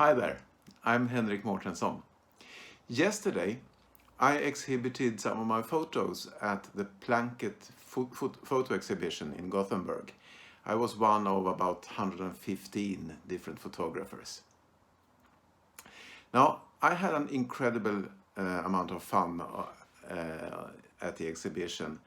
Hi there, I'm Henrik Mårtensson. Yesterday, I exhibited some of my photos at the Planket photo exhibition in Gothenburg. I was one of about 115 different photographers. Now, I had an incredible amount of fun at the exhibition,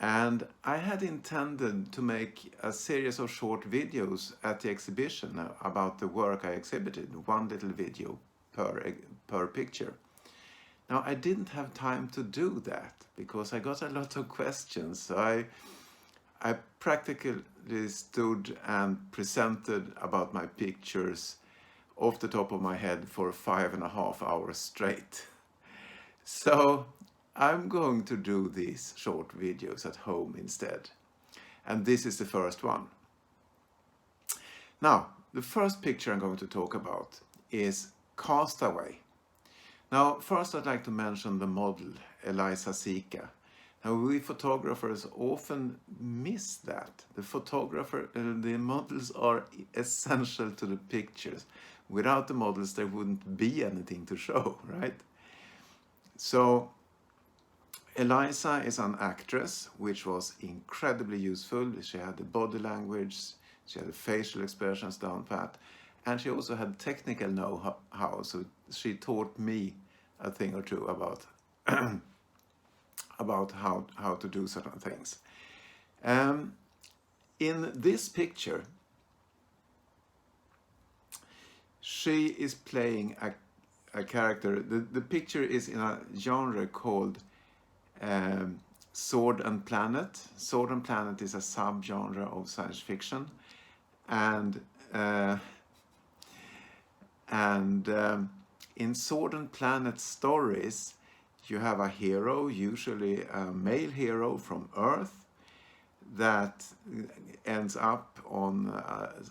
and I had intended to make a series of short videos at the exhibition about the work I exhibited, one little video per picture. Now, I didn't have time to do that because I got a lot of questions. So I practically stood and presented about my pictures off the top of my head for 5.5 hours straight. So I'm going to do these short videos at home instead. And this is the first one. Now, the first picture I'm going to talk about is Castaway. Now, first I'd like to mention the model, Eliza Sika. Now, we photographers often miss that. The models are essential to the pictures. Without the models, there wouldn't be anything to show, right? So, Eliza is an actress, which was incredibly useful. She had the body language, she had the facial expressions down pat, and she also had technical know-how, so she taught me a thing or two about about how to do certain things. In this picture, she is playing a character. The picture is in a genre called Sword and Planet. Sword and Planet is a subgenre of science fiction, and in Sword and Planet stories, you have a hero, usually a male hero from Earth, that ends up on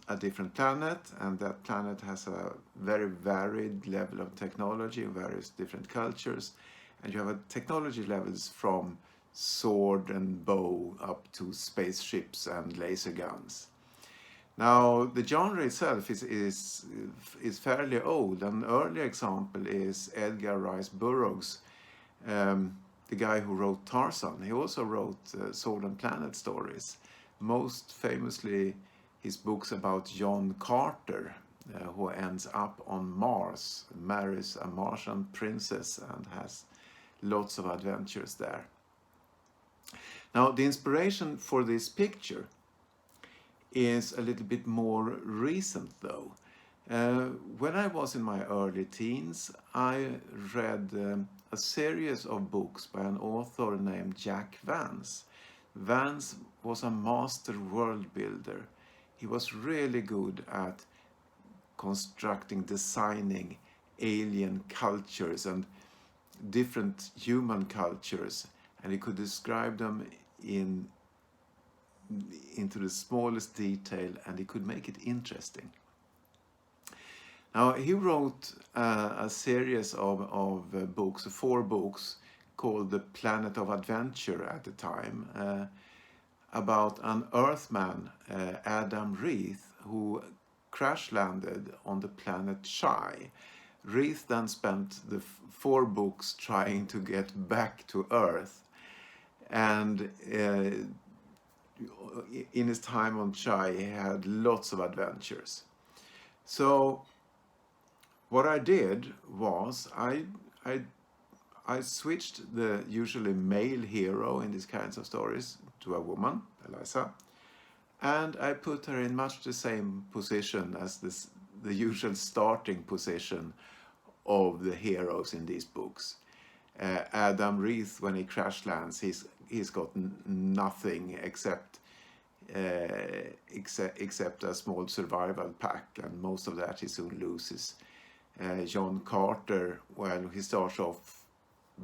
a different planet, and that planet has a very varied level of technology, various different cultures, and you have technology levels from sword and bow up to spaceships and laser guns. Now, the genre itself is fairly old. An early example is Edgar Rice Burroughs, the guy who wrote Tarzan. He also wrote Sword and Planet stories. Most famously, his books about John Carter, who ends up on Mars, marries a Martian princess, and has lots of adventures there. Now, the inspiration for this picture is a little bit more recent, though. When I was in my early teens, I read a series of books by an author named Jack Vance. Vance was a master world builder. He was really good at constructing, designing alien cultures and different human cultures, and he could describe them into the smallest detail, and he could make it interesting. Now, he wrote a series of books, 4 books, called The Planet of Adventure at the time, about an Earthman, Adam Reith, who crash landed on the planet Chai. Reith then spent the 4 books trying to get back to Earth, and in his time on Chai, he had lots of adventures. So what I did was I switched the usually male hero in these kinds of stories to a woman, Eliza, and I put her in much the same position as the usual starting position of the heroes in these books. Adam Reith, when he crash lands, he's got nothing except a small survival pack, and most of that he soon loses. John Carter, well, he starts off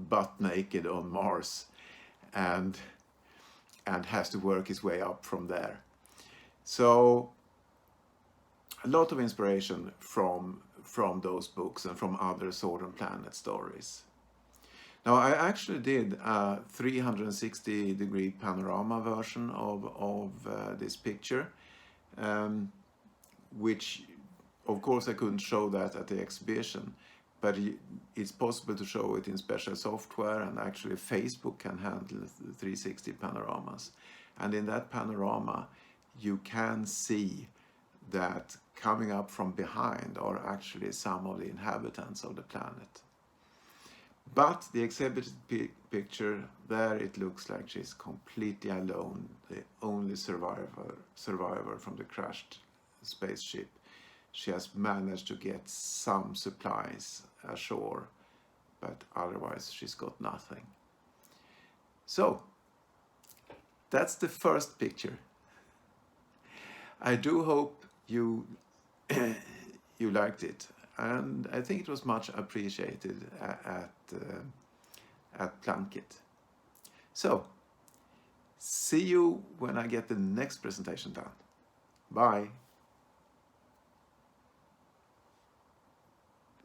butt naked on Mars and has to work his way up from there. So a lot of inspiration from those books and from other Sword and Planet stories. Now, I actually did a 360-degree panorama version of this picture, which of course, I couldn't show that at the exhibition, but it's possible to show it in special software, and actually Facebook can handle 360 panoramas. And in that panorama, you can see that coming up from behind are actually some of the inhabitants of the planet. But the exhibited picture, there it looks like she's completely alone, the only survivor from the crashed spaceship. She has managed to get some supplies ashore, but otherwise she's got nothing. So, that's the first picture. I do hope you you liked it, and I think it was much appreciated at Planket. So, see you when I get the next presentation done. Bye.